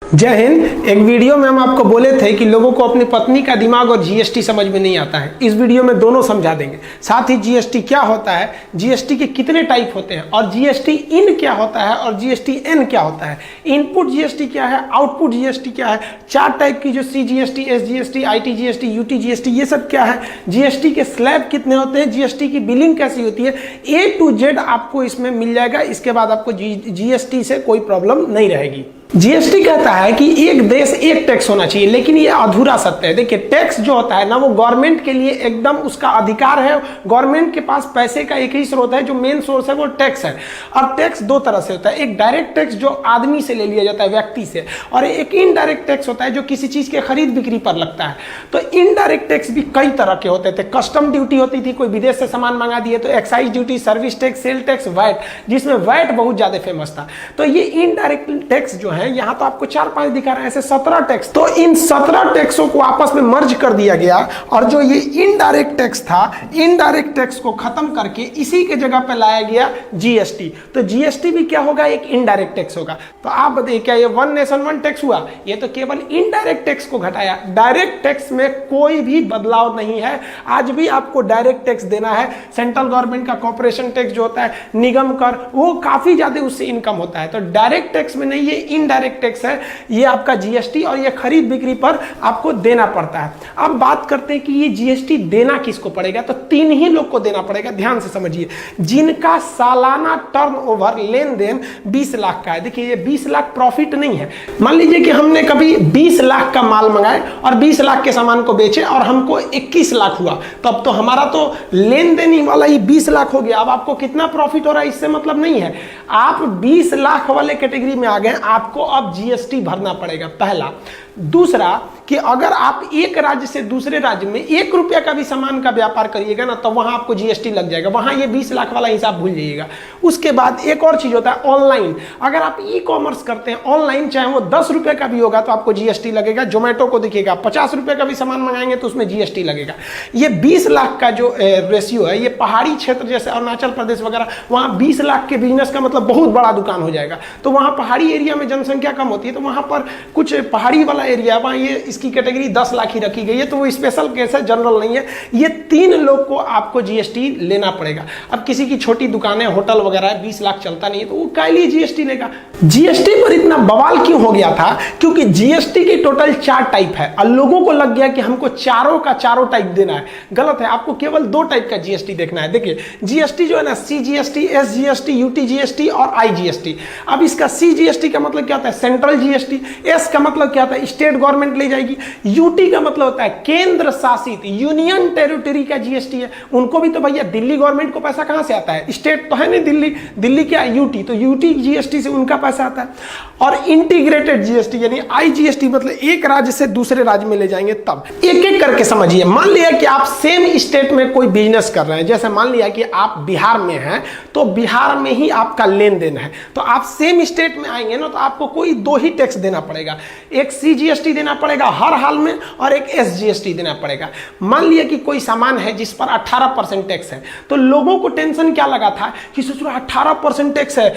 जय हिंद। एक वीडियो में हम आपको बोले थे कि लोगों को अपनी पत्नी का दिमाग और जीएसटी समझ में नहीं आता है। इस वीडियो में दोनों समझा देंगे। साथ ही जीएसटी क्या होता है, जीएसटी के कितने टाइप होते हैं और जीएसटी इन क्या होता है और जीएसटी एन क्या होता है, इनपुट जीएसटी क्या है, आउटपुट जीएसटी क्या है, 4 टाइप की जो सीजीएसटी, एसजीएसटी, आईटीजीएसटी, यूटीजीएसटी, ये सब क्या है, जीएसटी के स्लैब कितने होते हैं, जीएसटी की बिलिंग कैसी होती है, A to Z आपको इसमें मिल जाएगा। इसके बाद आपको जीएसटी से कोई प्रॉब्लम नहीं रहेगी। जीएसटी कहता है कि एक देश एक टैक्स होना चाहिए, लेकिन ये अधूरा सत्य है। देखिए, टैक्स जो होता है ना, वो गवर्नमेंट के लिए एकदम उसका अधिकार है। गवर्नमेंट के पास पैसे का एक ही स्रोत है, जो मेन सोर्स है वो टैक्स है। और टैक्स दो तरह से होता है, एक डायरेक्ट टैक्स जो आदमी से ले लिया जाता है, व्यक्ति से, और एक इनडायरेक्ट टैक्स होता है जो किसी चीज के खरीद बिक्री पर लगता है। तो इनडायरेक्ट टैक्स भी कई तरह के होते थे। कस्टम ड्यूटी होती थी, कोई विदेश से सामान मंगा दिए तो excise duty, service tax, sale tax, VAT, जिसमें वैट बहुत ज्यादा फेमस था। तो ये इनडायरेक्ट टैक्स जो है, यहां तो आपको 4-5 दिखा रहे हैं, ऐसे 17 टैक्स। तो इन 17 टैक्सों को आपस में मर्ज कर दिया गया और जो ये इनडायरेक्ट टैक्स था, इनडायरेक्ट टैक्स को खत्म करके इसी के जगह पे लाया गया जीएसटी। तो जीएसटी भी क्या होगा, एक इनडायरेक्ट टैक्स होगा। तो आप बताइए, क्या ये वन नेशन वन टैक्स हुआ? ये तो केवल इनडायरेक्ट टैक्स को घटाया। डायरेक्ट टैक्स में कोई भी बदलाव नहीं है। आज भी आपको डायरेक्ट टैक्स देना है। सेंट्रल गवर्नमेंट का कॉर्पोरेशन टैक्स जो होता है, निगम कर, वो काफी ज्यादा उससे इनकम होता है। तो डायरेक्ट टैक्स में नहीं, ये इनडायरेक्ट टैक्स है, ये आपका जीएसटी, और ये खरीद बिक्री पर आपको देना पड़ता है। अब बात करते हैं कि ये जीएसटी देना किसको पड़ेगा। तो 3 ही लोग को देना पड़ेगा। ध्यान से समझिए, जिनका सालाना टर्नओवर, लेन देन 20 लाख का है। देखिए, ये 20 लाख प्रॉफिट नहीं है। मान लीजिए कि हमने कभी 20 लाख का माल मंगाए और 20 लाख के सामान को बेचे और हमको 21 लाख हुआ, तब तो हमारा तो लेन देन ही वाला ही 20 लाख हो गया। अब आपको कितना प्रॉफिट हो रहा है इससे मतलब नहीं है। आप 20 लाख वाले कैटेगरी में आ गए, आपको अब जीएसटी भरना पड़ेगा, पहला। दूसरा कि अगर आप एक राज्य से दूसरे राज्य में 1 रुपया का भी सामान का व्यापार करिएगा ना, तो वहां आपको जीएसटी लग जाएगा। वहां ये 20 लाख वाला हिसाब भूल जाइएगा। उसके बाद एक और चीज होता है, ऑनलाइन। अगर आप ई कॉमर्स करते हैं ऑनलाइन, चाहे वो 10 रुपए का भी होगा तो आपको जीएसटी लगेगा। जोमेटो को देखिएगा, 50 रुपए का भी सामान मंगाएंगे तो उसमें जीएसटी लगेगा। ये 20 लाख का जो रेशियो है, ये पहाड़ी क्षेत्र जैसे अरुणाचल प्रदेश वगैरह, वहां 20 लाख के बिजनेस का मतलब बहुत बड़ा दुकान हो जाएगा। तो वहां पहाड़ी एरिया में जनसंख्या कम होती है, तो वहां पर कुछ पहाड़ी वाला एरिया, वहां ये इसकी कैटेगरी 10 लाख ही रखी गई है। तो वो स्पेशल केस है, जनरल नहीं है। ये 3 लोग को आपको जीएसटी लेना पड़ेगा। अब किसी की छोटी दुकान है, होटल वगैरह है, 20 लाख चलता नहीं है, तो वो क्या लिए जीएसटी लेगा। जीएसटी पर इतना बवाल क्यों हो गया था? क्योंकि जीएसटी की टोटल 4 टाइप है और लोगों को लग गया कि हमको चारों का चारों टाइप देना है। गलत है, आपको केवल 2 टाइप का जीएसटी देखना है। देखिए, जीएसटी जो है ना, सीजीएसटी, एसजीएसटी, यूटीजीएसटी और आईजीएसटी। अब इसका सीजीएसटी का मतलब क्या होता है, सेंट्रल जीएसटी। एस का मतलब क्या होता है, स्टेट गवर्नमेंट ले जाएगी। यूटी का मतलब होता है केंद्र शासित, यूनियन टेरिटरी का जीएसटी है। उनको भी तो भैया दिल्ली गवर्नमेंट को पैसा कहां से आता है, स्टेट तो है नहीं दिल्ली, दिल्ली क्या यूटी, तो यूटी जीएसटी से उनका पैसा आता है। और इंटीग्रेटेड जीएसटी यानी आईजीएसटी, मतलब एक राज्य से दूसरे राज्य में ले जाएंगे। तब एक एक करके समझिए। मान लिया कि आप सेम स्टेट में कोई बिजनेस कर रहे हैं, जैसे मान लिया कि आप बिहार में हैं, तो बिहार में ही आपका लेन देन है, तो आप सेम स्टेट में आएंगे ना, तो आपको कोई 2 ही टैक्स देना पड़ेगा। एक सीजीएसटी देना पड़ेगा हर हाल में और एक एसजीएसटी देना पड़ेगा। मान लिया कि कोई सामान है जिस पर 18% टैक्स है, तो लोगों को टेंशन क्या लगा था कि सोचो 18% टैक्स है,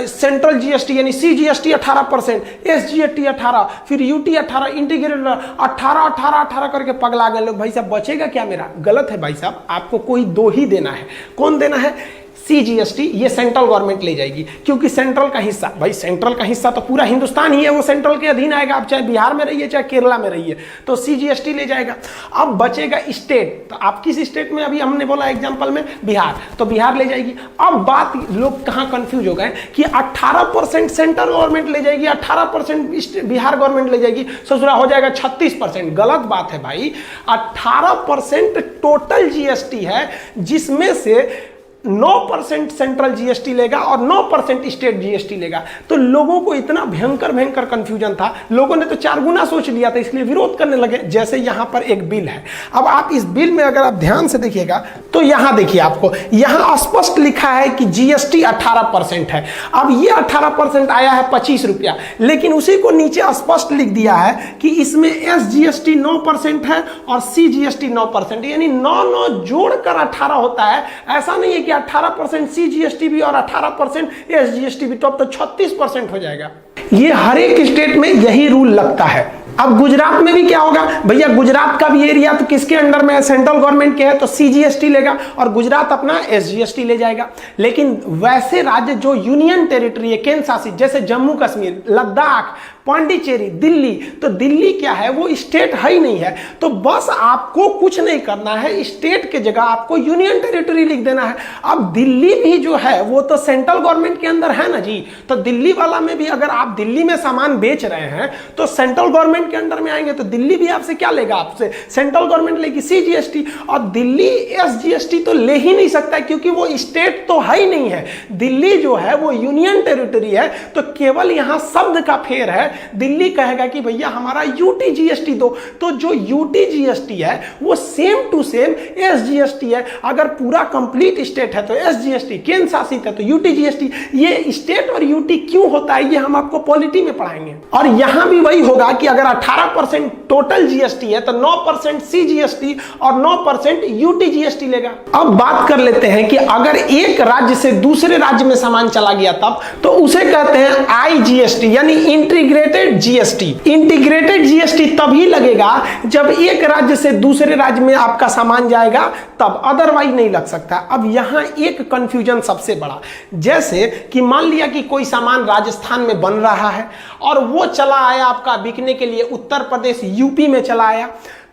सेंट्रल जीएसटी यानी सीजीएसटी 18%, एसजीएसटी 18%, फिर यूटी 18%, इंटीग्रेटेड 18 करके पगला गए लोग। भाई साहब बचेगा क्या मेरा? गलत है भाई साहब, आपको कोई 2 ही देना है। कौन देना है? सीजीएसटी, ये सेंट्रल गवर्नमेंट ले जाएगी, क्योंकि सेंट्रल का हिस्सा, भाई सेंट्रल का हिस्सा तो पूरा हिंदुस्तान ही है, वो सेंट्रल के अधीन आएगा। आप चाहे बिहार में रहिए चाहे केरला में रहिए, तो सीजीएसटी ले जाएगा। अब बचेगा स्टेट, तो आप किस स्टेट में, अभी हमने बोला एग्जांपल में बिहार, तो बिहार ले जाएगी। अब बात, लोग कहां कंफ्यूज हो गए कि 18% सेंट्रल गवर्नमेंट ले जाएगी, 18% बिहार गवर्नमेंट ले जाएगी, ससुरा हो जाएगा 36%। गलत बात है भाई, 18% टोटल जीएसटी है, जिसमें से 9% सेंट्रल जीएसटी लेगा और 9% स्टेट जीएसटी लेगा। तो लोगों को इतना भयंकर कंफ्यूजन था, लोगों ने तो 4 गुना सोच लिया था, इसलिए विरोध करने लगे। जैसे यहां पर एक बिल है, अब आप इस बिल में अगर आप ध्यान से देखिएगा तो यहां देखिए, आपको यहां स्पष्ट लिखा है कि जीएसटी 18% है। अब ये 18% आया है 25 रुपया, लेकिन उसी को नीचे स्पष्ट लिख दिया है कि इसमें एसजीएसटी 9% है और सीजीएसटी 9%, यानी 9 जोड़कर 18 होता है। ऐसा नहीं है कि 18% CGST भी और 18% SGST भी, तो अब तो 36% हो जाएगा। ये हर एक स्टेट में यही रूल लगता है। अब गुजरात में भी क्या होगा भैया, गुजरात का भी एरिया तो किसके अंडर में है, सेंट्रल गवर्नमेंट के है, तो CGST लेगा और गुजरात अपना SGST ले जाएगा। लेकिन वैसे राज्य जो यूनियन टेरिटरी है, केंद्र शासित, जैसे जम्मू कश्मीर, लद्दाख, पांडिचेरी, दिल्ली, तो दिल्ली क्या है, वो स्टेट है ही नहीं है। तो बस आपको कुछ नहीं करना है, स्टेट के जगह आपको यूनियन टेरिटरी लिख देना है। अब दिल्ली भी जो है वो तो सेंट्रल गवर्नमेंट के अंदर है ना जी, तो दिल्ली वाला में भी अगर आप दिल्ली में सामान बेच रहे हैं तो सेंट्रल गवर्नमेंट के अंडर में आएंगे, तो दिल्ली भी आपसे क्या लेगा, आपसे सेंट्रल गवर्नमेंट लेगी CGST, और दिल्ली SGST तो ले ही नहीं सकता क्योंकि वो स्टेट तो है ही नहीं है। दिल्ली जो है वो यूनियन टेरिटरी है, तो केवल यहां शब्द का फेर है। दिल्ली कहेगा कि भैया हमारा UTGST दो, तो जो UTGST है वो सेम टू सेम SGST है। अगर पूरा कंप्लीट स्टेट है तो SGST, केंद्र शासित है तो UTGST। ये स्टेट और UT क्यों होता है ये हम आपको पॉलिटी में पढ़ाएंगे। और यहां भी वही होगा कि अगर 18% टोटल GST है तो 9% CGST और 9% UTGST लेगा। अब बात कर लेते हैं कि अगर एक राज्य से दूसरे राज्य में सामान चला गया तब, तो उसे कहते हैं IGST, यानी इंटीग्रेटेड GST। इंटीग्रेटेड GST तभी लगेगा जब एक राज्य से दूसरे राज्य में आपका सामान जाएगा तब, अदरवाइज नहीं लग सकता। अब यहां एक कंफ्यूजन सबसे बड़ा, जैसे कि मान लिया कि कोई सामान राजस्थान में बन रहा है और वो चला आया आपका बिकने के लिए उत्तर प्रदेश UP में चला आया,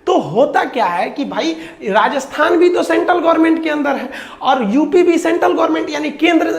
तो होता क्या है कि भाई राजस्थान भी तो सेंट्रल गवर्नमेंट के अंदर है और यूपी भी सेंट्रल गवर्नमेंट, यानी केंद्र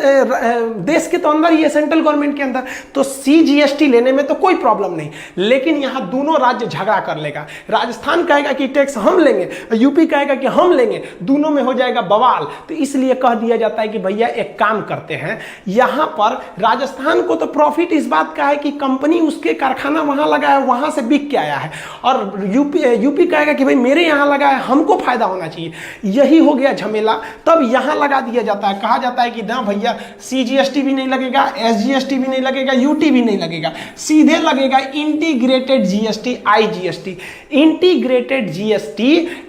देश के तो अंदर ही है, सेंट्रल गवर्नमेंट के अंदर, तो CGST लेने में तो कोई प्रॉब्लम नहीं। लेकिन यहां दोनों राज्य झगड़ा कर लेगा, राजस्थान कहेगा कि टैक्स हम लेंगे, यूपी कहेगा कि हम लेंगे, दोनों में हो जाएगा बवाल। तो इसलिए कह दिया जाता है कि भैया एक काम करते हैं, यहां पर राजस्थान को तो प्रॉफिट इस बात का है कि कंपनी उसके कारखाना वहां लगा है, वहां से बिक के आया है, और यूपी कहेगा कि भाई मेरे यहां लगा है, हमको फायदा होना चाहिए। यही हो गया झमेला। तब यहां लगा दिया जाता है, कहा जाता है कि ना भैया CGST भी नहीं लगेगा, SGST भी नहीं लगेगा, UT भी नहीं लगेगा, सीधे लगेगा integrated GST, IGST। Integrated GST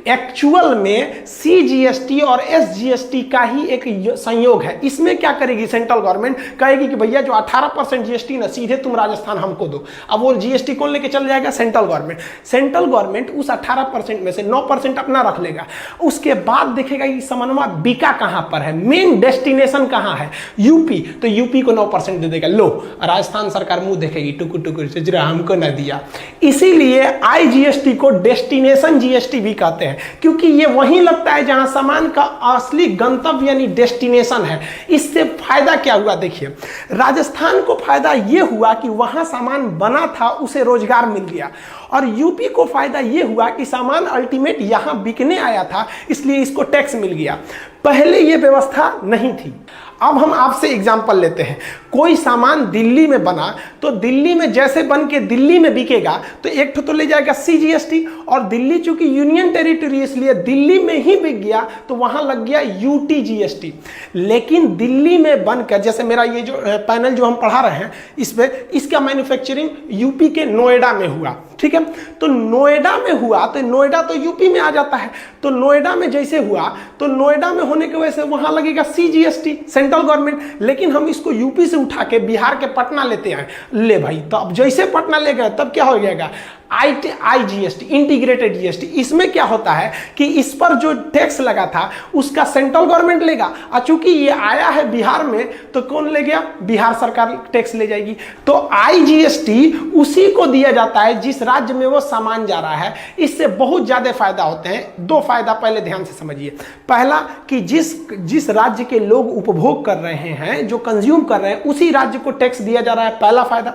actual में CGST और SGST का ही एक संयोग है। इसमें क्या करेगी सेंट्रल गवर्नमेंट, कहेगी कि भैया जो 18% GST ना सीधे तुम राजस्थान हमको दो। अब वो GST कौन लेके चल जाएगा, सेंट्रल गवर्नमेंट। सेंट्रल गवर्नमेंट उस 18% में से 9% अपना रख लेगा। उसके बाद देखेगा कि सामानवा बिका कहां पर है, मेन डेस्टिनेशन कहां है, यूपी, तो यूपी को 9% दे देगा। लो, राजस्थान सरकार मुंह देखेगी टुकुर टुकुर से, जरा हमको ना दिया। इसीलिए IGST को डेस्टिनेशन GST भी कहते हैं, क्योंकि ये वहीं लगता है जहां सामान का असली गंतव्य यानी डेस्टिनेशन है। इससे फायदा क्या हुआ, देखिए राजस्थान को फायदा यह हुआ कि वहां सामान बना था, उसे रोजगार मिल गया, और यूपी को फायदा यह हुआ कि सामान अल्टीमेट यहां बिकने आया था, इसलिए इसको टैक्स मिल गया। पहले यह व्यवस्था नहीं थी। अब हम आपसे एग्जांपल लेते हैं, कोई सामान दिल्ली में बना तो दिल्ली में जैसे बन के दिल्ली में बिकेगा तो एक तो ले जाएगा CGST, और दिल्ली चूंकि यूनियन टेरिटरी इसलिए दिल्ली में ही बिक गया तो वहां लग गया UTGST। लेकिन दिल्ली में बनकर, जैसे मेरा ये जो पैनल जो हम पढ़ा रहे हैं इसमें, इसका मैन्युफैक्चरिंग यूपी के नोएडा में हुआ, ठीक है। तो नोएडा में हुआ तो नोएडा तो यूपी में आ जाता है, तो नोएडा में जैसे हुआ तो नोएडा में होने की वजह से वहां लगेगा CGST, सेंट्रल गवर्नमेंट। लेकिन हम इसको यूपी से उठा के बिहार के पटना लेते हैं, ले भाई, तो अब जैसे पटना ले गए तब क्या हो जाएगा, IGST, इंटीग्रेटेड GST। इसमें क्या होता है कि इस पर जो टैक्स लगा था उसका सेंट्रल गवर्नमेंट लेगा, और चूंकि ये आया है बिहार में तो कौन ले गया, बिहार सरकार टैक्स ले जाएगी। तो IGST उसी को दिया जाता है जिस राज्य में वो सामान जा रहा है। इससे बहुत ज्यादा फायदा होते हैं। दो फायदा पहले ध्यान से समझिए। पहला कि जिस राज्य के लोग उपभोग कर रहे हैं, जो कंज्यूम कर रहे हैं, उसी राज्य को टैक्स दिया जा रहा है, पहला फायदा।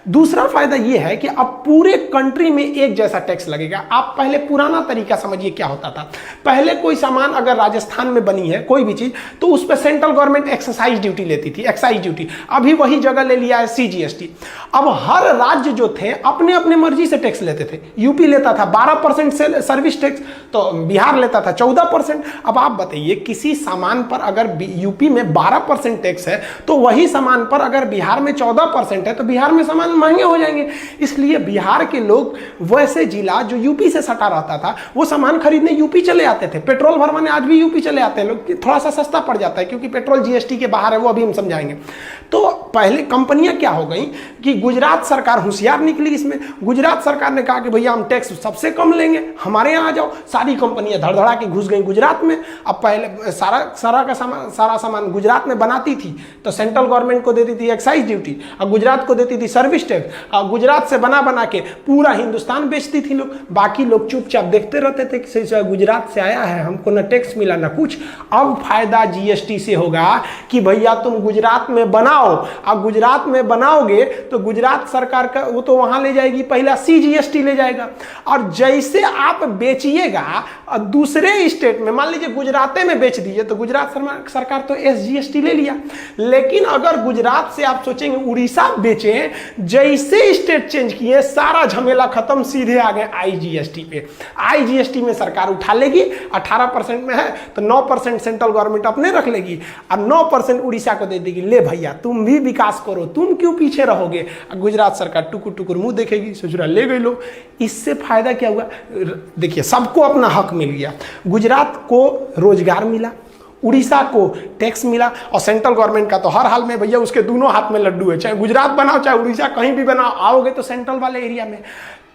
दूसरा फायदा यह है कि अब पूरे कंट्री में एक जैसा टैक्स लगेगा। आप पहले पुराना तरीका समझिए क्या होता था। पहले कोई सामान अगर राजस्थान में बनी है कोई भी चीज, तो उस पर सेंट्रल गवर्नमेंट एक्साइज ड्यूटी लेती थी, एक्साइज ड्यूटी। अभी वही जगह ले लिया है CGST। अब हर राज्य जो थे अपने अपने मर्जी से टैक्स लेते थे। यूपी लेता था 12% से सर्विस टैक्स, तो बिहार लेता था 14%। अब आप बताइए, किसी सामान पर अगर यूपी में 12% टैक्स है तो वही सामान पर अगर बिहार में 14% है तो बिहार में सामान सामान महंगे हो जाएंगे। इसलिए बिहार के लोग वैसे जिला जो यूपी से सटा रहता था वो सामान खरीदने यूपी चले आते थे। पेट्रोल भरवाने आज भी यूपी चले आते हैं लोग, थोड़ा सा सस्ता पड़ जाता है क्योंकि पेट्रोल जीएसटी के बाहर है, वो अभी हम समझाएंगे। तो पहले कंपनियां क्या हो गई कि गुजरात सरकार होशियार निकली इसमें। गुजरात सरकार ने कहा कि भैया हम टैक्स सबसे कम लेंगे, हमारे यहाँ आ जाओ। सारी कंपनियां धड़धड़ा के घुस गई गुजरात में। अब पहले सारा सामान गुजरात में बनाती थी तो सेंट्रल गवर्नमेंट को देती थी एक्साइज ड्यूटी, और गुजरात को देती थी सर्विस टैक्स, और गुजरात से बना के पूरा हिंदुस्तान बेचती थी लोग। बाकी लोग चुपचाप देखते रहते थे कि गुजरात से आया है, हमको ना टैक्स मिला ना कुछ। अब फायदा जीएसटी से होगा कि भैया तुम गुजरात में बनाओ, अब गुजरात में बनाओगे तो गुजरात सरकार का वो तो वहां ले जाएगी, पहला सीजीएसटी ले जाएगा। और जैसे आप बेचिएगा दूसरे स्टेट में, मान लीजिए गुजरात में बेच दीजिए तो गुजरात सरकार तो एसजीएसटी ले लिया। लेकिन अगर गुजरात से आप सोचेंगे उड़ीसा बेचें, जैसे स्टेट चेंज किए सारा झमेला खत्म, सीधे आ गए आईजीएसटी पे। आईजीएसटी में सरकार उठा लेगी, 18% में है तो 9% सेंट्रल गवर्नमेंट अपने रख लेगी और 9% उड़ीसा को दे देगी। ले भैया तुम भी विकास करो, तुम क्यों पीछे रहोगे। गुजरात सरकार टुकुर टुकुर मुंह देखेगी, ससुरा ले गई लो। इससे फायदा क्या हुआ, देखिए सबको अपना हक मिल गया। गुजरात को रोजगार मिला, उड़ीसा को टैक्स मिला, और सेंट्रल गवर्नमेंट का तो हर हाल में भैया उसके दोनों हाथ में लड्डू है, चाहे गुजरात बनाओ चाहे उड़ीसा, कहीं भी बनाओ, आओगे तो सेंट्रल वाले एरिया में।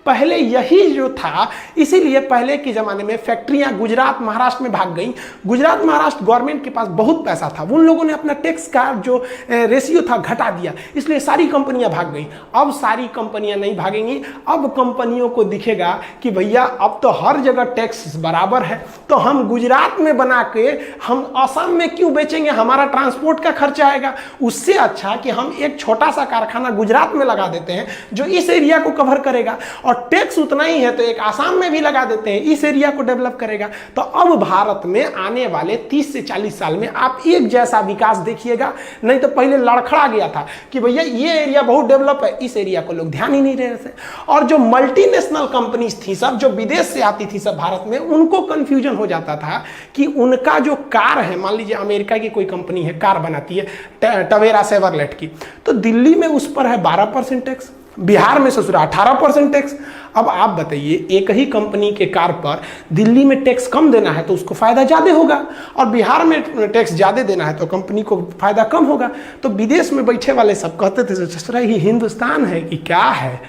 पहले यही जो था, इसीलिए पहले के ज़माने में फैक्ट्रियां गुजरात महाराष्ट्र में भाग गई। गुजरात महाराष्ट्र गवर्नमेंट के पास बहुत पैसा था, उन लोगों ने अपना टैक्स का जो रेशियो था घटा दिया, इसलिए सारी कंपनियां भाग गई। अब सारी कंपनियां नहीं भागेंगी, अब कंपनियों को दिखेगा कि भैया अब तो हर जगह टैक्स बराबर है, तो हम गुजरात में बना के हम आसाम में क्यों बेचेंगे, हमारा ट्रांसपोर्ट का खर्चा आएगा। उससे अच्छा कि हम एक छोटा सा कारखाना गुजरात में लगा देते हैं जो इस एरिया को कवर करेगा, और टैक्स उतना ही है तो एक आसाम में भी लगा देते हैं, इस एरिया को डेवलप करेगा। तो अब भारत में आने वाले 30 से 40 साल में आप एक जैसा विकास देखिएगा। नहीं तो पहले लड़खड़ा गया था कि भैया ये एरिया बहुत डेवलप है, इस एरिया को लोग ध्यान ही नहीं रहे थे। और जो मल्टीनेशनल कंपनीज थी सब, जो विदेश से आती थी सब भारत में, उनको कंफ्यूजन हो जाता था कि उनका जो कार है, मान लीजिए अमेरिका की कोई कंपनी है कार बनाती है टवेरा सेवरलेट की, तो दिल्ली में उस पर है 12% टैक्स, बिहार में ससुरा 18% टैक्स। अब आप बताइए एक ही कंपनी के कार पर दिल्ली में टैक्स कम देना है तो उसको फायदा ज्यादा होगा, और बिहार में टैक्स ज्यादा देना है तो कंपनी को फायदा कम होगा। तो विदेश में बैठे वाले सब कहते थे ससुरा ये हिंदुस्तान है कि क्या है,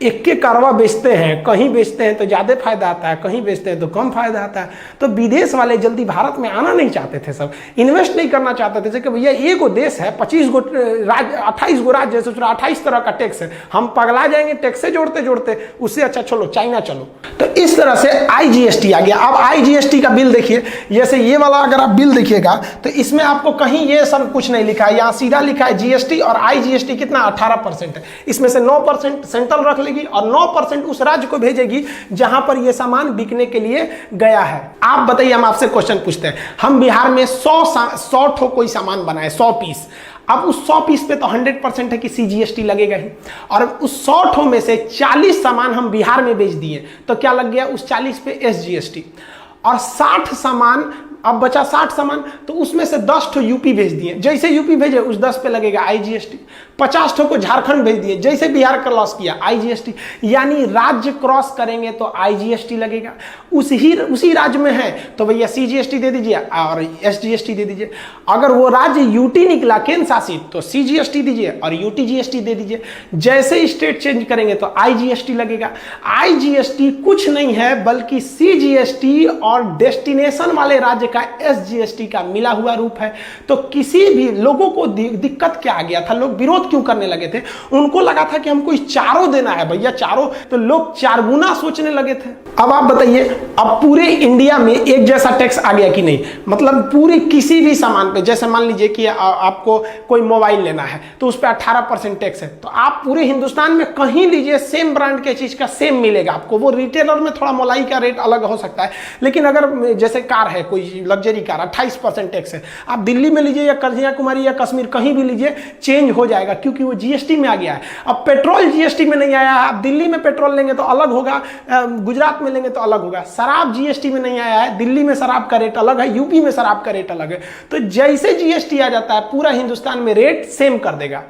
एक के कारवा बेचते हैं, कहीं बेचते हैं तो ज़्यादा फायदा आता है, कहीं बेचते हैं तो कम फायदा आता है। तो विदेश वाले जल्दी भारत में आना नहीं चाहते थे, सब इन्वेस्ट नहीं करना चाहते थे कि भैया एक गो देश है, 25 गो राज्य, 28 गो राज्य, 28 तरह का टैक्स है, हम पगला जाएंगे टैक्स से जोड़ते जोड़ते, उससे अच्छा चलो चाइना चलो। तो इस तरह से आईजीएसटी आ गया। अब आईजीएसटी का बिल देखिए, जैसे ये वाला अगर आप बिल देखिएगा तो इसमें आपको कहीं ये सब कुछ नहीं लिखा है, यहाँ सीधा लिखा है जीएसटी, और आईजीएसटी कितना 18% है। इसमें से 9% सेंट्रल रख और 9% उस राज्य को भेजेगी जहां पर यह सामान बिकने के लिए गया है। आप बताइए, हम आपसे क्वेश्चन पूछते हैं, हम बिहार में 100 ठो कोई सामान बनाए, 100 पीस, अब उस 100 पीस पे तो 100% है कि सीजीएसटी लगेगा ही, और उस 100 ठो में से 40 सामान हम बिहार में बेच दिए तो क्या लग गया उस 40 पे एसजीएसटी, और 60 सामान, अब बचा 60 सामान, तो उसमें से 10 ठो यूपी भेज दिए, जैसे यूपी भेजे उस 10 पे लगेगा आईजीएसटी। 50 ठो को झारखंड भेज दिए, जैसे बिहार क्रॉस किया आईजीएसटी, यानी राज्य क्रॉस करेंगे तो आईजीएसटी लगेगा। उसी राज्य में है तो भैया सीजीएसटी दे दीजिए और एसजीएसटी दे दीजिए। अगर वो राज्य यूटी निकला केंद्र शासित तो सीजीएसटी दीजिए और यूटी जीएसटी दे दीजिए। जैसे स्टेट चेंज करेंगे तो आईजीएसटी लगेगा। आईजीएसटी कुछ नहीं है बल्कि सीजीएसटी और डेस्टिनेशन वाले राज्य का एसजीएसटी का मिला हुआ रूप है। तो किसी भी लोगों को दिक्कत क्या आ गया था, लोग विरोध क्यों करने लगे थे, उनको लगा था कि हमको चारों देना है भैया, चारों, तो लोग 4 गुना सोचने लगे थे। अब आप बताइए, अब पूरे इंडिया में एक जैसा टैक्स आ गया कि नहीं, मतलब पूरी किसी भी सामान पे, जैसे मान लीजिए कि आपको कोई मोबाइल लेना है तो उस पर 18% टैक्स है, तो आप पूरे हिंदुस्तान में कहीं लीजिए सेम ब्रांड के चीज का सेम मिलेगा आपको। वो रिटेलर में थोड़ा मोलाई का रेट अलग हो सकता है, लेकिन अगर जैसे कार है कोई लग्जरी कार 28% टैक्स है, आप दिल्ली में लीजिए या कन्याकुमारी या कश्मीर कहीं भी लीजिए चेंज हो जाएगा जाएगा क्योंकि वो जीएसटी में आ गया है। अब पेट्रोल जीएसटी में नहीं आया है, आप दिल्ली में पेट्रोल लेंगे तो अलग होगा, गुजरात में लेंगे तो अलग होगा। शराब जीएसटी में नहीं आया है, दिल्ली में शराब का रेट अलग है, यूपी में शराब का रेट अलग है। तो जैसे जीएसटी आ जाता है पूरा हिंदुस्तान में रेट सेम कर देगा।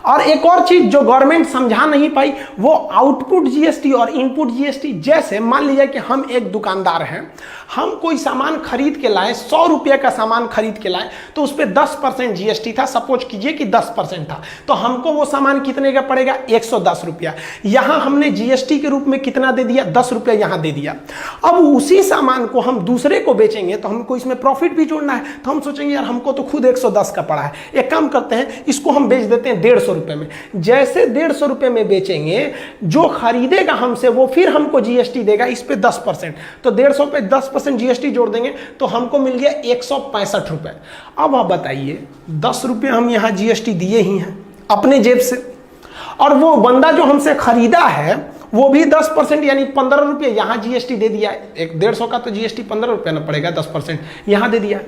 और एक और चीज जो गवर्नमेंट समझा नहीं पाई वो आउटपुट जीएसटी और इनपुट जीएसटी। जैसे मान लीजिए कि हम एक दुकानदार हैं, हम कोई सामान खरीद के लाए, 100 रुपये का सामान खरीद के लाए तो उस पर 10% जीएसटी था। सपोज कीजिए कि 10% था तो हमको वो सामान कितने का पड़ेगा, 110 रुपया। यहां हमने जीएसटी के रूप में कितना दे दिया, 10 रुपया यहां दे दिया। अब उसी सामान को हम दूसरे को बेचेंगे तो हमको इसमें प्रॉफिट भी जोड़ना है, तो हम सोचेंगे यार हमको तो खुद 110 का पड़ा है, एक काम करते हैं इसको हम बेच देते हैं 150 रुपये में। जैसे 150 रुपये में बेचेंगे, जो खरीदेगा हमसे वो फिर हमको जीएसटी देगा इस पे 10%। तो 150 पे 10% जीएसटी जोड़ देंगे तो हमको मिल गया 165 रुपये। अब आप बताइए 10 रुपये हम यहाँ जीएसटी दिए ही हैं अपने जेब से, और वो बंदा जो हमसे खरीदा है वो भी 10% यानी 15 रुपये यहाँ जीएसटी दे दिया। 150 का तो जीएसटी 15 रुपये ना पड़ेगा, 10% यहाँ दे दिया।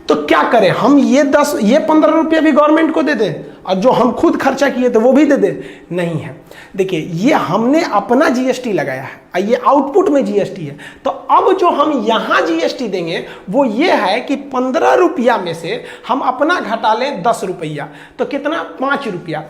तो क्या करें हम, ये 15 रुपये भी गवर्नमेंट को दे दें और जो हम खुद खर्चा किए थे वो भी दे दे? नहीं है। देखिए ये हमने अपना जीएसटी लगाया है, ये आउटपुट में जीएसटी है। तो अब जो हम यहां जीएसटी देंगे वो ये है कि 15 रुपया में से हम अपना घटा लें 10 रुपया, तो कितना, 5 रुपया।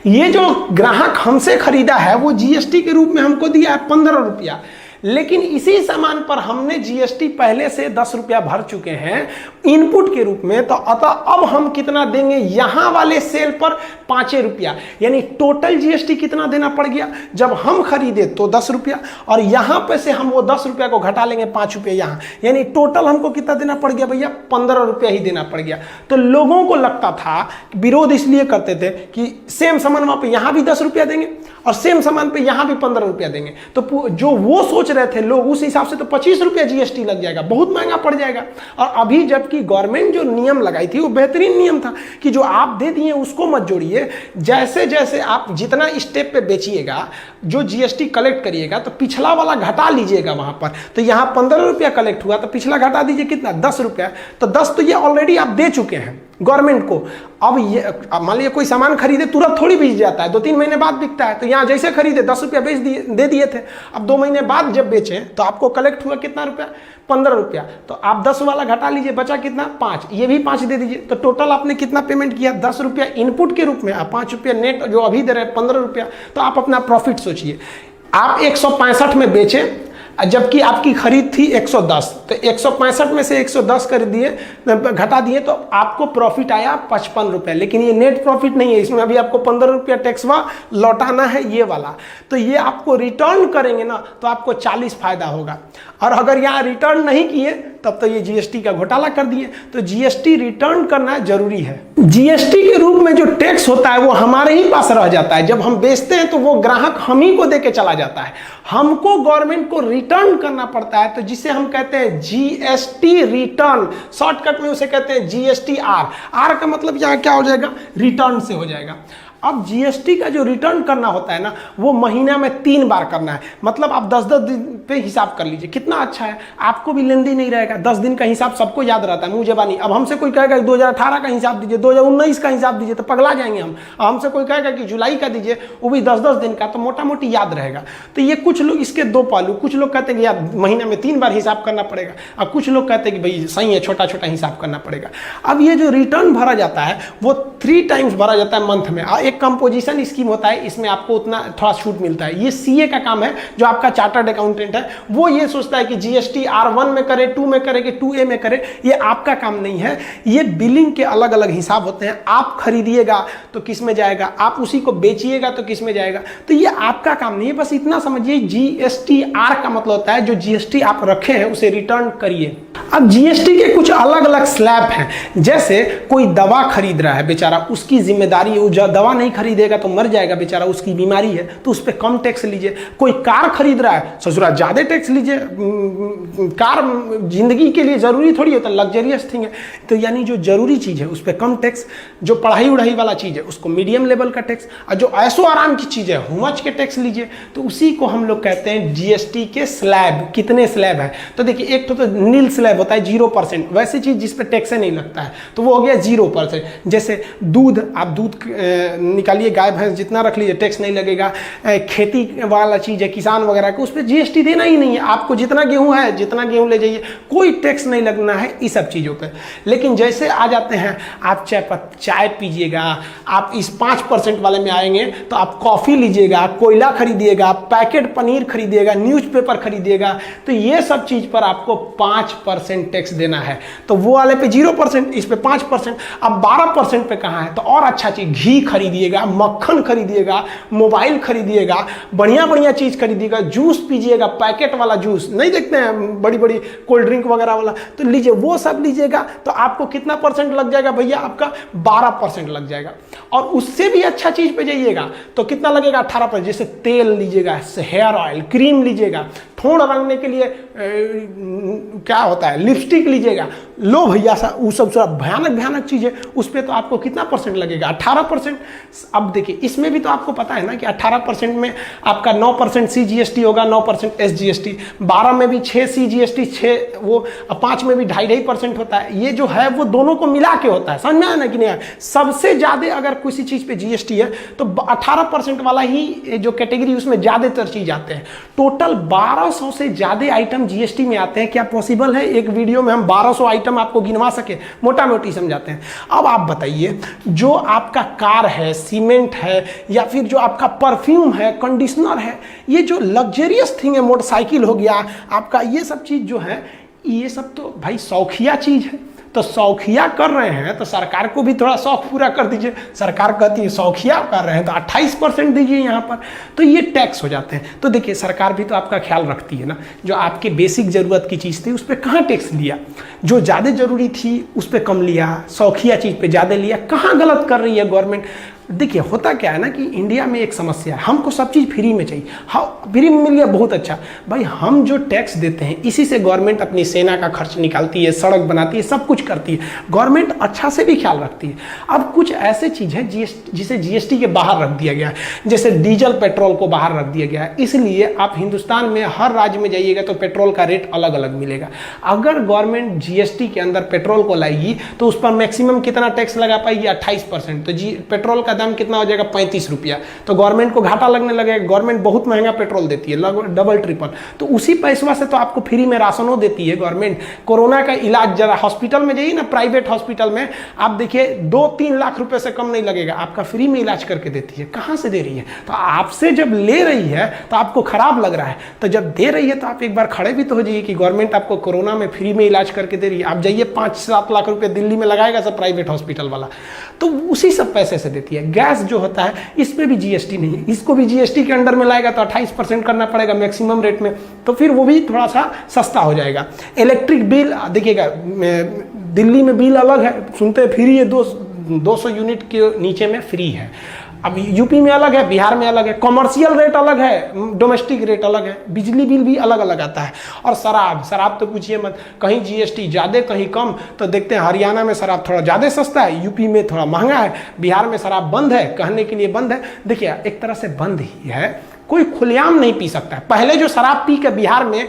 ये जो ग्राहक हमसे खरीदा है वो जीएसटी के रूप में हमको दिया है 15 रुपया, लेकिन इसी सामान पर हमने जीएसटी पहले से 10 रुपया भर चुके हैं इनपुट के रूप में। तो अतः अब हम कितना देंगे, यहां वाले सेल पर 5 रुपया, यानी टोटल जीएसटी कितना देना पड़ गया। जब हम खरीदे तो 10 रुपया और यहां पे से हम वो 10 रुपया को घटा लेंगे 5 रुपया यहां, यानी टोटल हमको कितना देना पड़ गया भैया, 15 रुपया ही देना पड़ गया। तो लोगों को लगता था, विरोध इसलिए करते थे कि सेम सामान वहां पे यहां भी 10 रुपया देंगे और सेम सामान पे यहां भी 15 रुपया देंगे। तो जो वो सोच रहे थे लोग उस हिसाब से तो 25 रुपया जीएसटी लग जाएगा, बहुत महंगा पड़ जाएगा। और अभी जबकि गवर्नमेंट जो नियम लगाई थी वो बेहतरीन नियम था कि जो आप दे दिए उसको मत जोड़िए, जैसे जैसे आप जितना स्टेप पे बेचिएगा जो जीएसटी कलेक्ट करिएगा तो पिछला वाला घटा लीजिएगा वहां पर। तो यहां 15 रुपया कलेक्ट हुआ तो पिछला घटा दीजिए कितना, 10 रुपया। तो 10 तो ये ऑलरेडी आप दे चुके हैं गवर्नमेंट को। अब ये मान लीजिए कोई सामान खरीदे तुरंत थोड़ी बिक जाता है, 2-3 महीने बाद बिकता है। तो यहाँ जैसे खरीदे 10 रुपया बेच दिए, दे दिए थे, अब 2 महीने बाद जब बेचे तो आपको कलेक्ट हुआ कितना रुपया, 15 रुपया। तो आप 10 वाला घटा लीजिए, बचा कितना, 5, ये भी 5 दे दीजिए। तो टोटल आपने कितना पेमेंट किया, 10 रुपया इनपुट के रूप में, 5 रुपया नेट जो अभी दे रहे हैं 15 रुपया। तो आप अपना प्रॉफिट सोचिए, आप 165 में बेचे जबकि आपकी खरीद थी 110, तो 165 में से 110 कर दिए, घटा दिए, तो आपको प्रॉफिट आया 55 रुपये। लेकिन ये नेट प्रॉफिट नहीं है, इसमें अभी आपको 15 रुपया टैक्सवा लौटाना है ये वाला। तो ये आपको रिटर्न करेंगे ना तो आपको 40 फायदा होगा। और अगर यहाँ रिटर्न नहीं किए तब तो ये जीएसटी का घोटाला कर दिए। तो जीएसटी रिटर्न करना जरूरी है। जीएसटी के रूप में जो टैक्स होता है वो हमारे ही पास रह जाता है। जब हम बेचते हैं तो वो ग्राहक हम ही को देके चला जाता है, हमको गवर्नमेंट को रिटर्न करना पड़ता है। तो जिसे हम कहते हैं जीएसटी रिटर्न, शॉर्टकट में उसे कहते हैं जीएसटी आर। आर का मतलब यहाँ क्या हो जाएगा, रिटर्न से हो जाएगा। अब जीएसटी का जो रिटर्न करना होता है ना वो महीना में 3 बार करना है। मतलब आप 10-10 दिन पे हिसाब कर लीजिए, कितना अच्छा है, आपको भी लेंदी नहीं रहेगा। 10 दिन का हिसाब सबको याद रहता है, मुंह जबानी। अब हमसे कोई कहेगा 2018 का हिसाब दीजिए, 2019 का हिसाब दीजिए, तो पगला जाएंगे हम। हमसे कोई कहेगा कि जुलाई का दीजिए, वो भी 10-10 दिन का, तो मोटा मोटी याद रहेगा। तो ये कुछ लोग इसके 2 पहलू, कुछ लोग कहते हैं कि यार महीने में 3 बार हिसाब करना पड़ेगा, और कुछ लोग कहते हैं कि भाई सही है, छोटा छोटा हिसाब करना पड़ेगा। अब ये जो रिटर्न भरा जाता है वो 3 टाइम्स भरा जाता है मंथ में। एक कंपोजिशन स्कीम होता है, इसमें आपको उतना थोड़ा छूट मिलता है। ये सीए का काम है, जो आपका चार्टर्ड अकाउंटेंट है वो ये सोचता है कि जीएसटी R1 में करे, 2 में करे कि 2A में करे। ये आपका काम नहीं है। ये बिलिंग के अलग अलग हिसाब होते हैं। आप खरीदिएगा तो किस में जाएगा, आप उसी को बेचिएगा तो किस में जाएगा, तो ये आपका काम नहीं है। बस इतना समझिए, जीएसटी आर का मतलब होता है जो जीएसटी आप रखे हैं उसे रिटर्न करिए। अब जीएसटी के कुछ अलग अलग स्लैब हैं। जैसे कोई दवा खरीद रहा है बेचारा, उसकी जिम्मेदारी, वो दवा नहीं खरीदेगा तो मर जाएगा बेचारा, उसकी बीमारी है, तो उस पर कम टैक्स लीजिए। कोई कार खरीद रहा है, ससुरा ज्यादा टैक्स लीजिए। कार जिंदगी के लिए जरूरी थोड़ी होता है, लग्जरियस थिंग है। तो यानी जो जरूरी चीज है उस पर कम टैक्स, जो पढ़ाई उढ़ाई वाला चीज है उसको मीडियम लेवल का टैक्स, और जो ऐसो आराम की चीज है हुमच के टैक्स लीजिए। तो उसी को हम लोग कहते हैं जीएसटी के स्लैब। कितने स्लैब है, तो देखिए एक तो नील स्लैब होता है 0%, वैसी चीज़ जिस पे टैक्स नहीं लगता है तो वो हो गया 0%। जैसे दूध, आप दूध निकालिए, गाय भैंस जितना रख लीजिए टैक्स नहीं लगेगा। खेती वाला चीज़ है, किसान वगैरह को, उस पर GST देना ही नहीं है। आपको जितना गेहूँ है, जितना गेहूँ ले जाइए, कोई टैक्स नहीं लगना है इस सब चीज़ों पर। लेकिन जैसे आ जाते हैं आप चाय पीजिएगा, आप इस 5% वाले में आएंगे तो आप कॉफ़ी लीजिएगा, कोयला खरीदिएगा, पैकेट पनीर खरीदिएगा, न्यूज़पेपर खरीदिएगा, तो ये सब चीज़ पर आपको 5% टैक्स देना है। तो वो वाले पे 0%, इस पे 5%। अब 12% पे कहाँ है? तो और अच्छा चीज़, घी खरीदिएगा, मक्खन खरीदिएगा, मोबाइल खरीदिएगा, बढ़िया बढ़िया चीज़ खरीदिएगा, जूस पीजिएगा, पैकेट वाला जूस नहीं देखते हैं, बड़ी बड़ी कोल्ड ड्रिंक वगैरह वाला, तो लीजिए, वो सब लीजिएगा तो आपको कितना परसेंट लग जाएगा भैया? आपका 12% लग जाएगा। और उससे भी अच्छा चीज़ पे जाइएगा तो कितना लगेगा? 18%। जैसे तेल लीजिएगा, हेयर ऑयल, क्रीम लीजिएगा, ठोड़ रंगने के लिए क्या होता है, लिपस्टिक लीजिएगा, लो भैया सा, वो सब भयानक भयानक चीज़ें, उस पर तो आपको कितना परसेंट लगेगा? 18%। अब देखिए, इसमें भी तो आपको पता है ना कि 18% में आपका 9% CGST होगा, 9% SGST, 12 में भी 6 CGST, 6 वो, 5 में भी 2.5% होता है। ये जो है वो दोनों को मिला के होता है, समझ में आया ना कि नहीं? सबसे ज़्यादा अगर किसी चीज़ पे GST है तो 18% वाला ही जो कैटेगरी, उसमें ज़्यादातर चीज़ आते हैं। टोटल 1200 से ज़्यादा आइटम GST में आते हैं। क्या पॉसिबल है एक वीडियो में हम 1200 आइटम आपको गिनवा सके? मोटा मोटी समझाते हैं। अब आप बताइए, जो आपका कार है, सीमेंट है, या फिर जो आपका परफ्यूम है, कंडीशनर है, ये जो लग्जरियस थिंग है, मोटरसाइकिल हो गया आपका, ये सब चीज़ जो है, ये सब तो भाई शौकिया चीज़ है। तो शौकिया कर रहे हैं तो सरकार को भी थोड़ा शौक पूरा कर दीजिए। सरकार कहती है शौकिया कर रहे हैं तो 28% दीजिए यहाँ पर, तो ये टैक्स हो जाते हैं। तो देखिए, सरकार भी तो आपका ख्याल रखती है ना। जो आपके बेसिक ज़रूरत की चीज़ थी उस पर कहाँ टैक्स लिया? जो ज़्यादा ज़रूरी थी उस पर कम लिया, शौकिया चीज़ पर ज़्यादा लिया। कहाँ गलत कर रही है गवर्नमेंट? देखिए, होता क्या है ना कि इंडिया में एक समस्या है, हमको सब चीज़ फ्री में चाहिए। हाँ, फ्री में मिल गया, बहुत अच्छा। भाई, हम जो टैक्स देते हैं इसी से गवर्नमेंट अपनी सेना का खर्च निकालती है, सड़क बनाती है, सब कुछ करती है। गवर्नमेंट अच्छा से भी ख्याल रखती है। अब कुछ ऐसे चीज़ है जिसे GST के बाहर रख दिया गया है, जैसे डीजल पेट्रोल को बाहर रख दिया गया है। इसलिए आप हिंदुस्तान में हर राज्य में जाइएगा तो पेट्रोल का रेट अलग अलग मिलेगा। अगर गवर्नमेंट GST के अंदर पेट्रोल को लाएगी तो उस पर मैक्सिमम कितना टैक्स लगा पाएगी? 28%। तो पेट्रोल का दाम कितना हो जाएगा? 35 रुपया। तो गवर्नमेंट को घाटा लगने लगेगा। गवर्नमेंट बहुत महंगा पेट्रोल देती है, लगभग डबल ट्रिपल। तो उसी पैसा से तो आपको फ्री में राशनों देती है गवर्नमेंट। कोरोना का इलाज, जरा हॉस्पिटल में जाइए ना, प्राइवेट हॉस्पिटल में आप देखिए 2-3 लाख रुपए से कम नहीं लगेगा, आपका फ्री में इलाज करके देती है। कहाँ से दे रही है? तो आपसे जब ले रही है तो आपको खराब लग रहा है, तो जब दे रही है तो आप एक बार खड़े भी तो हो जाइए कि गवर्नमेंट आपको कोरोना में फ्री में इलाज करके दे रही है। आप जाइए 5-7 लाख रुपए दिल्ली में लगाएगा सब प्राइवेट हॉस्पिटल वाला, तो उसी सब पैसे से देती है। गैस जो होता है इस पे भी GST नहीं है, इसको भी GST के अंडर में लाएगा तो 28% करना पड़ेगा मैक्सिमम रेट में, तो फिर वो भी थोड़ा सा सस्ता हो जाएगा। इलेक्ट्रिक बिल देखिएगा, दिल्ली में बिल अलग है, सुनते हैं फ्री है, 200 यूनिट के नीचे में फ्री है। अब यूपी में अलग है, बिहार में अलग है, कॉमर्शियल रेट अलग है, डोमेस्टिक रेट अलग है, बिजली बिल भी अलग अलग आता है। और शराब तो पूछिए मत, कहीं GST ज़्यादा कहीं कम। तो देखते हैं हरियाणा में शराब थोड़ा ज़्यादा सस्ता है, यूपी में थोड़ा महंगा है, बिहार में शराब बंद है, कहने के लिए बंद है। देखिए, एक तरह से बंद ही है, कोई खुलेआम नहीं पी सकता है। पहले जो शराब पी के बिहार में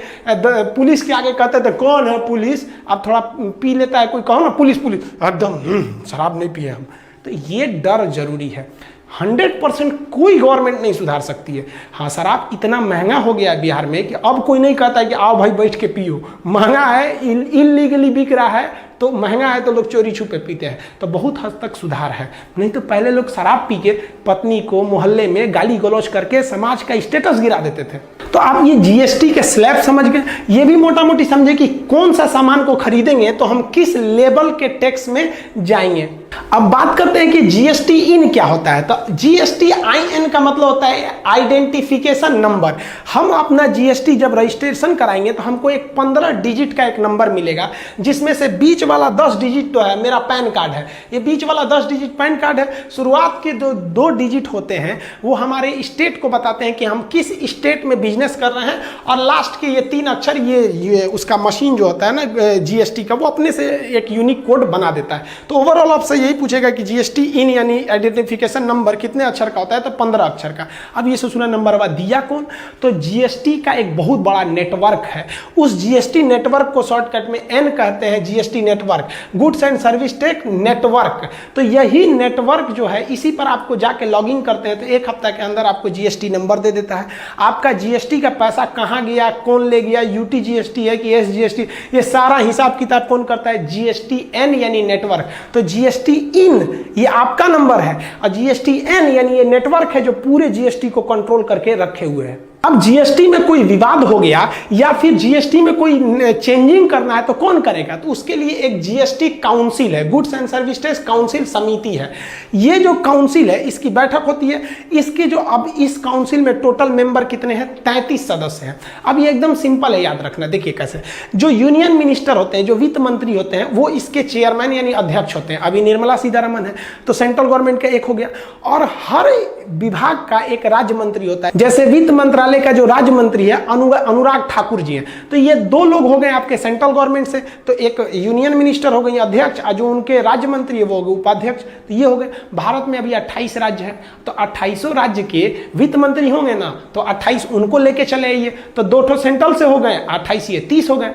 पुलिस के आगे कहते थे कौन है पुलिस, अब थोड़ा पी लेता है कोई, कहो ना पुलिस एकदम शराब नहीं पिए हम। तो ये डर जरूरी है। 100% कोई गवर्नमेंट नहीं सुधार सकती है। हाँ, शराब इतना महंगा हो गया है बिहार में कि अब कोई नहीं कहता है कि आओ भाई बैठ के पियो। महंगा है, इलीगली बिक रहा है, तो महंगा है तो लोग चोरी छुपे पीते हैं, तो बहुत हद तक सुधार है। नहीं तो पहले लोग शराब पी के पत्नी को मोहल्ले में गाली गलौज करके समाज का स्टेटस गिरा देते थे। तो आप ये GST के स्लैब समझ गए, ये भी मोटा मोटी समझे कि कौन सा सामान को खरीदेंगे तो हम किस लेवल के टैक्स में जाएंगे। अब बात करते हैं कि GST इन क्या होता है। तो GST IN का मतलब होता है आइडेंटिफिकेशन नंबर। हम अपना GST जब रजिस्ट्रेशन कराएंगे तो हमको एक 15 डिजिट का एक नंबर मिलेगा, जिसमें से बीच वाला 10 डिजिट तो है मेरा पैन कार्ड है, ये बीच वाला 10 डिजिट पैन कार्ड है। शुरुआत के दो डिजिट होते हैं वो हमारे स्टेट को बताते हैं कि हम किस स्टेट में बिजनेस कर रहे हैं, और लास्ट के ये 3 अक्षर ये उसका मशीन जो होता है ना GST का, वो अपने से एक यूनिक कोड बना देता है। तो ओवरऑल आप सही यही पूछेगा कि जीएसटी इन यानी आइडेंटिफिकेशन नंबर कितने अक्षर का होता है, तो 15 अक्षर का। अब ये ससुरा नंबर हुआ दिया कौन, तो जीएसटी का एक बहुत बड़ा नेटवर्क है। उस जीएसटी नेटवर्क को शॉर्टकट में एन कहते हैं, GST network, goods and service tax network. तो यही नेटवर्क जो है, इसी पर आपको जाके लॉगिन करते हैं तो एक हफ्ता के अंदर आपको जीएसटी नंबर दे देता है। आपका जीएसटी का पैसा कहाँ गया, कौन ले गया, यूटी जीएसटी है कि एसजीएसटी, ये सारा हिसाब किताब कौन करता है, जीएसटी एन यानी नेटवर्क। तो जीएसटी इन ये आपका नंबर है और जीएसटी एन यानी ये नेटवर्क है जो पूरे जीएसटी को कंट्रोल करके रखे हुए हैं। अब जीएसटी में कोई विवाद हो गया या फिर जीएसटी में कोई चेंजिंग करना है तो कौन करेगा, तो उसके लिए एक जीएसटी काउंसिल है, goods and service tax council समिति है। ये जो काउंसिल है इसकी बैठक होती है। इसके जो अब इस काउंसिल में टोटल मेंबर कितने हैं, 33 सदस्य हैं। अब ये एकदम सिंपल है याद रखना, देखिए कैसे, जो यूनियन मिनिस्टर होते हैं, जो वित्त मंत्री होते हैं, वो इसके चेयरमैन यानी अध्यक्ष होते हैं। अभी निर्मला सीतारमन है तो सेंट्रल गवर्नमेंट का एक हो गया, और हर विभाग का एक राज्य मंत्री होता है। जैसे वित्त मंत्रालय का जो राज्य मंत्री है अनुराग ठाकुर जी हैं, तो ये दो लोग हो गए आपके सेंट्रल गवर्नमेंट से, तो एक यूनियन मिनिस्टर हो गए अध्यक्ष, और जो उनके राज्य मंत्री है वो हो गए उपाध्यक्ष। तो ये हो गए। भारत में अभी 28 राज्य हैं, तो 28 राज्य के वित्त मंत्री होंगे ना, तो 28 उनको लेके चले आइए, तो 2 ठो सेंट्रल से हो गए, 28 ये 30 हो गए।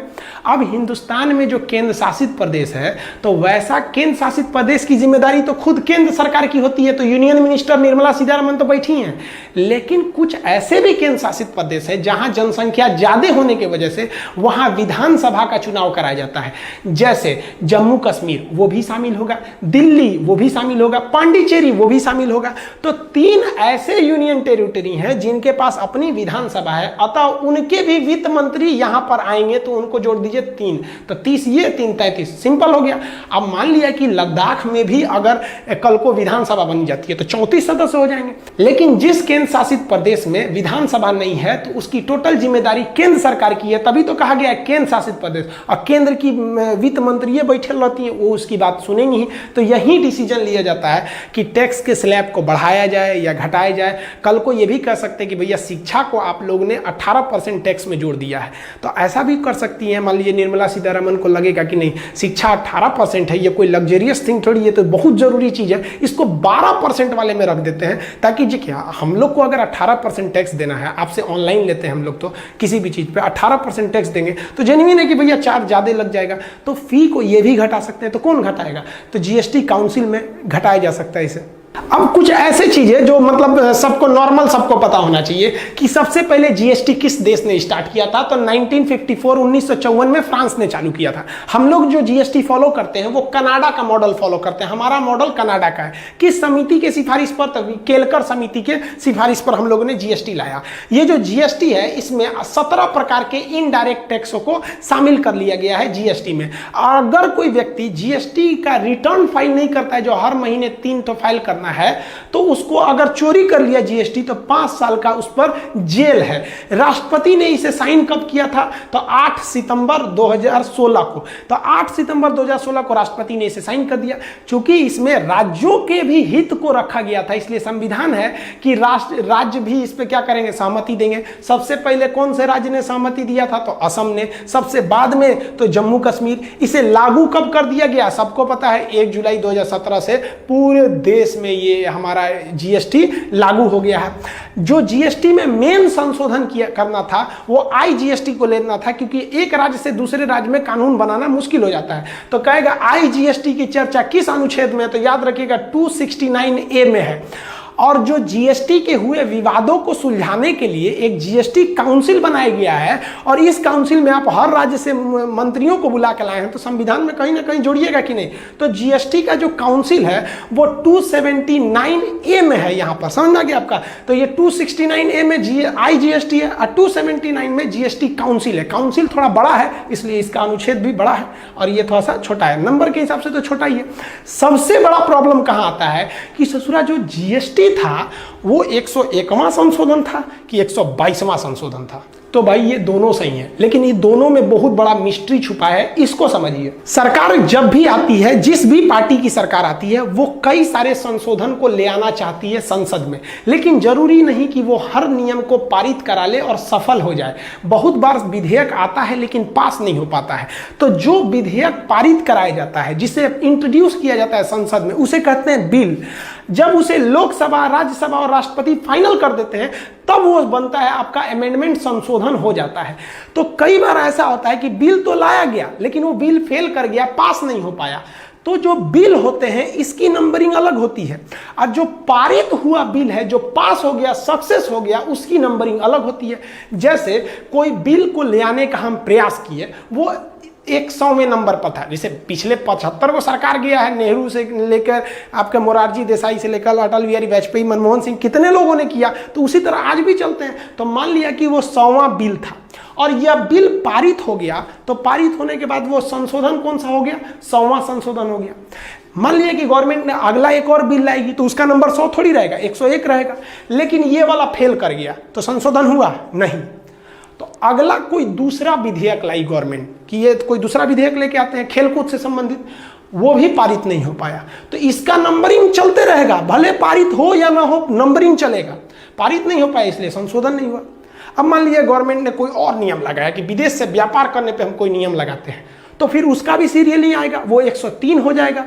अब हिंदुस्तान में जो केंद्र शासित प्रदेश है, तो वैसा केंद्र शासित प्रदेश की जिम्मेदारी तो खुद केंद्र सरकार की होती है। तो यूनियन मिनिस्टर निर्मला सीतारमन तो बैठी हैं, लेकिन कुछ ऐसे भी केंद्र शासित प्रदेश है जहां जनसंख्या ज्यादा होने की वजह से वहां विधानसभा का चुनाव कराया जाता है। जैसे जम्मू कश्मीर वो भी शामिल होगा, दिल्ली वो भी शामिल होगा, पांडिचेरी वो भी शामिल होगा। तो 3 ऐसे यूनियन टेरिटरी हैं जिनके पास अपनी विधानसभा है, अतः उनके भी वित्त मंत्री यहां पर आएंगे, तो उनको जोड़ दीजिए 3, तो 30 ये 3 33, सिंपल हो गया। अब मान लिया कि लद्दाख में भी अगर कल को विधानसभा बन जाती है तो 34 सदस्य हो जाएंगे। लेकिन जिस केंद्र शासित प्रदेश में विधानसभा नहीं है तो उसकी टोटल जिम्मेदारी केंद्र सरकार की है, तभी तो कहा गया है केंद्र शासित प्रदेश, और केंद्र की वित्त मंत्री बैठे रहती है, वो उसकी बात सुनेंगी ही। तो यही डिसीजन लिया जाता है कि टैक्स के स्लैब को बढ़ाया जाए या घटाया जाए। कल को ये भी कह सकते हैं कि भैया शिक्षा को आप लोग ने 18% टैक्स में जोड़ दिया है, तो ऐसा भी कर सकती है। मान लीजिए निर्मला सीतारमन को लगेगा कि नहीं, शिक्षा 18% है, ये कोई लग्जरियस थिंग थोड़ी, ये तो बहुत जरूरी चीज है, इसको 12% वाले में रख देते हैं, ताकि जी क्या हम लोग को अगर 18% टैक्स देना है, आपसे ऑनलाइन लेते हैं हम लोग, तो किसी भी चीज पे 18% टैक्स देंगे तो जेन्युइन है कि भैया चार्ज ज्यादा लग जाएगा, तो फी को ये भी घटा सकते हैं। तो कौन घटाएगा, तो जीएसटी काउंसिल में घटाया जा सकता है इसे। अब कुछ ऐसे चीजें जो मतलब सबको नॉर्मल सबको पता होना चाहिए कि सबसे पहले जीएसटी किस देश ने स्टार्ट किया था, तो 1954 में फ्रांस ने चालू किया था। हम लोग जो जीएसटी फॉलो करते हैं वो कनाडा का मॉडल फॉलो करते हैं, हमारा मॉडल कनाडा का है। किस समिति के सिफारिश पर, केलकर समिति के सिफारिश पर हम लोगों ने जीएसटी लाया। ये जो जीएसटी है इसमें 17 प्रकार के इनडायरेक्ट टैक्सों को शामिल कर लिया गया है जीएसटी में। अगर कोई व्यक्ति जीएसटी का रिटर्न फाइल नहीं करता है, जो हर महीने 3 तो फाइल करना है, तो उसको अगर चोरी कर लिया जीएसटी तो 5 साल का उस पर जेल है। राष्ट्रपति ने इसे साइन कब किया था, तो 8 सितंबर 2016 को। तो 8 सितंबर 2016 को राष्ट्रपति ने इसे साइन कर दिया। चूंकि इसमें राज्यों के भी हित को रखा गया था, इसलिए संविधान है कि राज्य भी इस पे क्या करेंगे, सहमति देंगे। सबसे पहले कौन से राज्य ने सहमति दिया था, तो असम ने। सबसे बाद में तो जम्मू कश्मीर। इसे लागू कब कर दिया गया, सबको पता है, 1 जुलाई 2017 से पूरे देश में ये हमारा जीएसटी लागू हो गया है। जो जीएसटी में मेन संशोधन करना था वो आईजीएसटी को लेना था, क्योंकि एक राज्य से दूसरे राज्य में कानून बनाना मुश्किल हो जाता है। तो कहेगा आईजीएसटी की चर्चा किस अनुच्छेद में है, तो याद रखिएगा 269A में है। और जो जीएसटी के हुए विवादों को सुलझाने के लिए एक जीएसटी काउंसिल बनाया गया है, और इस काउंसिल में आप हर राज्य से मंत्रियों को बुला के लाए हैं, तो संविधान में कहीं ना कहीं जोड़िएगा कि नहीं। तो जीएसटी का जो काउंसिल है वो 279A में है, यहां पर समझ आ गया आपका। तो ये 269A में आईजीएसटी है और 279 में जीएसटी काउंसिल है। काउंसिल थोड़ा बड़ा है इसलिए इसका अनुच्छेद भी बड़ा है, और ये थोड़ा सा छोटा है, नंबर के हिसाब से तो छोटा ही है। सबसे बड़ा प्रॉब्लम कहां आता है कि ससुरा जो जीएसटी था वो 101वां संशोधन था कि 122वां संशोधन था। तो भाई ये दोनों सही है, लेकिन ये दोनों में बहुत बड़ा मिस्ट्री छुपा है, इसको समझिए। सरकार जब भी आती है, जिस भी पार्टी की सरकार आती है, वो कई सारे संशोधन को ले आना चाहती है संसद में, लेकिन जरूरी नहीं कि वो हर नियम को पारित करा ले और सफल हो जाए। बहुत बार विधेयक आता है लेकिन पास नहीं हो पाता है। तो जो विधेयक पारित कराया जाता है, जिसे इंट्रोड्यूस किया जाता है संसद में, उसे कहते हैं बिल। जब उसे लोकसभा, राज्यसभा और राष्ट्रपति फाइनल कर देते हैं, तब वो बनता है, आपका अमेंडमेंट, संशोधन हो जाता है। तो कई बार ऐसा होता है कि बिल तो लाया गया लेकिन वो बिल फेल कर गया, पास नहीं हो पाया। तो जो बिल होते हैं इसकी नंबरिंग अलग होती है, और जो पारित हुआ बिल है, जो पास हो गया, सक्सेस हो गया, उसकी नंबरिंग अलग होती है। जैसे कोई बिल को ले आने का हम प्रयास किए, वो 100वें नंबर पर था। जैसे पिछले 75 को सरकार गया है, नेहरू से लेकर आपके मोरारजी देसाई से लेकर अटल बिहारी वाजपेयी, मनमोहन सिंह, कितने लोगों ने किया, तो उसी तरह आज भी चलते हैं। तो मान लिया कि वो 100वां बिल था और यह बिल पारित हो गया, तो पारित होने के बाद वो संशोधन कौन सा हो गया? 100वां संशोधन हो गया। मान लिया कि गवर्नमेंट ने अगला एक और बिल लाएगी, तो उसका नंबर 100 थोड़ी रहेगा, 101 रहेगा, लेकिन ये वाला फेल कर गया, तो संशोधन हुआ नहीं। तो अगला कोई दूसरा विधेयक लाई गवर्नमेंट, कि ये कोई दूसरा विधेयक लेके आते हैं खेलकूद से संबंधित, वो भी पारित नहीं हो पाया, तो इसका नंबरिंग चलते रहेगा, भले पारित हो या ना हो, नंबरिंग चलेगा। पारित नहीं हो पाया इसलिए संशोधन नहीं हुआ। अब मान लीजिए गवर्नमेंट ने कोई और नियम लगाया कि विदेश से व्यापार करने पे हम कोई नियम लगाते हैं, तो फिर उसका भी सीरियल नहीं आएगा, वो 103 हो जाएगा।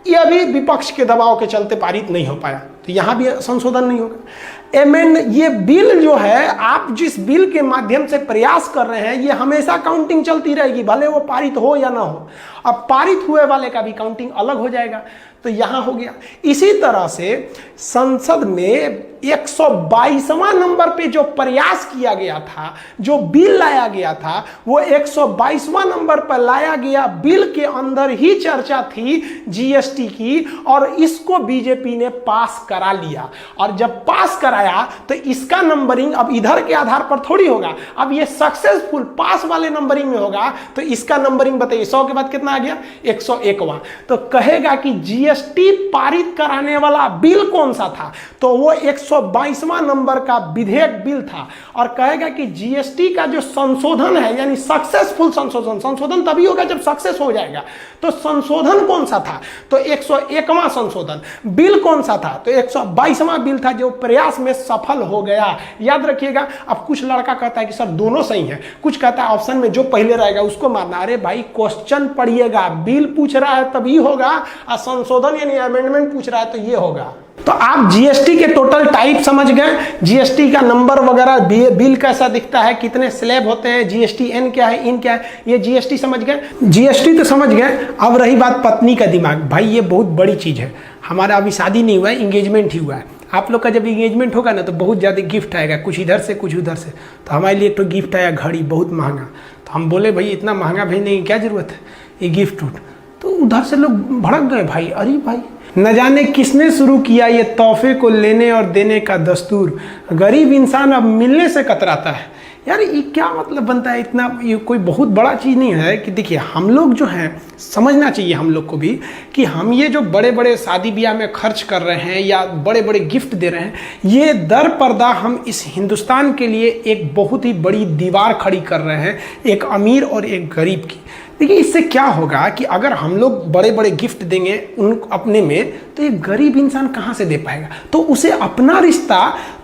यह भी विपक्ष के दबाव के चलते पारित नहीं हो पाया, तो यहाँ भी संशोधन नहीं होगा। एमेंड, ये बिल जो है, आप जिस बिल के माध्यम से प्रयास कर रहे हैं, ये हमेशा काउंटिंग चलती रहेगी, भले वो पारित हो या ना हो। अब पारित हुए वाले का भी काउंटिंग अलग हो जाएगा, तो यहाँ हो गया। इसी तरह से संसद में 122वां नंबर पे जो प्रयास किया गया था, जो बिल लाया गया था, वो 122वां नंबर पर लाया गया। बिल के अंदर ही चर्चा थी जीएसटी की, और इसको बीजेपी ने पास करा लिया। और जब पास कराया तो इसका नंबरिंग अब इधर के आधार पर थोड़ी होगा, अब ये सक्सेसफुल पास वाले नंबरिंग में होगा। तो इसका नंबरिंग बताइए, 100 के बाद कितना आ गया? 101वां। तो कहेगा कि जीएसटी पारित कराने वाला बिल कौन सा था? तो वो 122वां नंबर का विधेयक बिल था। और कहेगा कि जीएसटी का जो संशोधन है, यानी सक्सेसफुल संशोधन, संशोधन तभी होगा जब सक्सेस हो जाएगा, तो संशोधन कौन सा था? तो 101वां संशोधन। बिल कौन सा था? तो 122वां बिल था, जो प्रयास में सफल हो गया। याद रखिएगा। अब कुछ लड़का कहता है कि सर दोनों सही है, कुछ कहता है ऑप्शन में जो पहले रहेगा उसको मानना। अरे भाई, क्वेश्चन पढ़िएगा, बिल पूछ रहा है तभी होगा, और संशोधन यानी अमेंडमेंट पूछ रहा है तो ये होगा। तो आप जीएसटी के टोटल टाइप समझ गए, जीएसटी का नंबर वगैरह, बिल कैसा दिखता है, कितने स्लैब होते हैं, जीएसटी एन क्या है, इन क्या है, ये जीएसटी समझ गए। जीएसटी तो समझ गए। अब रही बात पत्नी का दिमाग। भाई ये बहुत बड़ी चीज है। हमारा अभी शादी नहीं हुआ है, इंगेजमेंट ही हुआ है। आप लोग का जब इंगेजमेंट होगा ना, तो बहुत ज़्यादा गिफ्ट आएगा, कुछ इधर से कुछ उधर से। तो हमारे लिए तो गिफ्ट आया घड़ी, बहुत महंगा। तो हम बोले भाई इतना महंगा भेजने की क्या जरूरत है, ये गिफ्ट उठ। तो उधर से लोग भड़क गए, भाई अरे भाई न जाने किसने शुरू किया ये तोहफे को लेने और देने का दस्तूर। गरीब इंसान अब मिलने से कतराता है। यार ये क्या मतलब बनता है इतना? ये कोई बहुत बड़ा चीज़ नहीं है कि देखिए, हम लोग जो हैं, समझना चाहिए हम लोग को भी कि हम ये जो बड़े बड़े शादी ब्याह में खर्च कर रहे हैं या बड़े बड़े गिफ्ट दे रहे हैं, ये दर पर्दा हम इस हिंदुस्तान के लिए एक बहुत ही बड़ी दीवार खड़ी कर रहे हैं, एक अमीर और एक गरीब की। देखिए इससे क्या होगा कि अगर हम लोग बड़े बड़े गिफ्ट देंगे उन अपने में, तो ये गरीब इंसान कहाँ से दे पाएगा? तो उसे अपना रिश्ता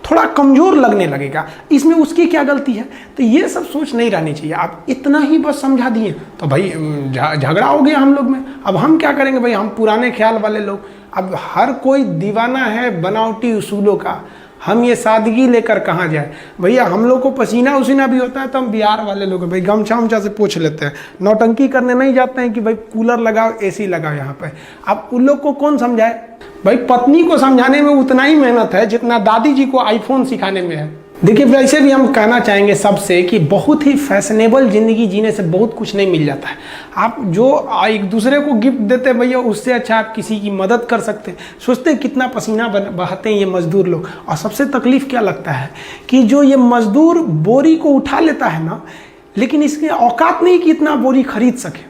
थोड़ा कमज़ोर लगने लगेगा। इसमें उसकी क्या गलती है? तो ये सब सोच नहीं रहनी चाहिए। आप इतना ही बस समझा दिए तो भाई झगड़ा हो गया हम लोग में। अब हम क्या करेंगे भाई, हम पुराने ख्याल वाले लोग। अब हर कोई दीवाना है बनावटी उसूलों का। हम ये सादगी लेकर कहाँ जाए भैया? हम लोग को पसीना उसीना भी होता है तो हम बिहार वाले लोग हैं भाई, गमछा उमछा से पोंछ लेते हैं। नौटंकी करने नहीं जाते हैं कि भाई कूलर लगाओ, एसी लगाओ यहाँ पे। अब उन लोग को कौन समझाए भाई? पत्नी को समझाने में उतना ही मेहनत है जितना दादी जी को आईफोन सिखाने में है। देखिए वैसे भी हम कहना चाहेंगे सबसे कि बहुत ही फैशनेबल ज़िंदगी जीने से बहुत कुछ नहीं मिल जाता है। आप जो एक दूसरे को गिफ्ट देते भैया, उससे अच्छा आप किसी की मदद कर सकते हैं। सोचते हैं कितना पसीना बहाते हैं ये मज़दूर लोग। और सबसे तकलीफ़ क्या लगता है कि जो ये मज़दूर बोरी को उठा लेता है ना, लेकिन इसकी औकात नहीं कि इतना बोरी खरीद सके।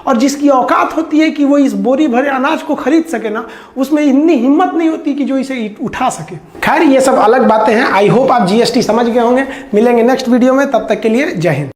और जिसकी औकात होती है कि वो इस बोरी भरे अनाज को खरीद सके ना, उसमें इतनी हिम्मत नहीं होती कि जो इसे उठा सके। खैर ये सब अलग बातें हैं। आई होप आप जीएसटी समझ गए होंगे। मिलेंगे नेक्स्ट वीडियो में, तब तक के लिए जय हिंद।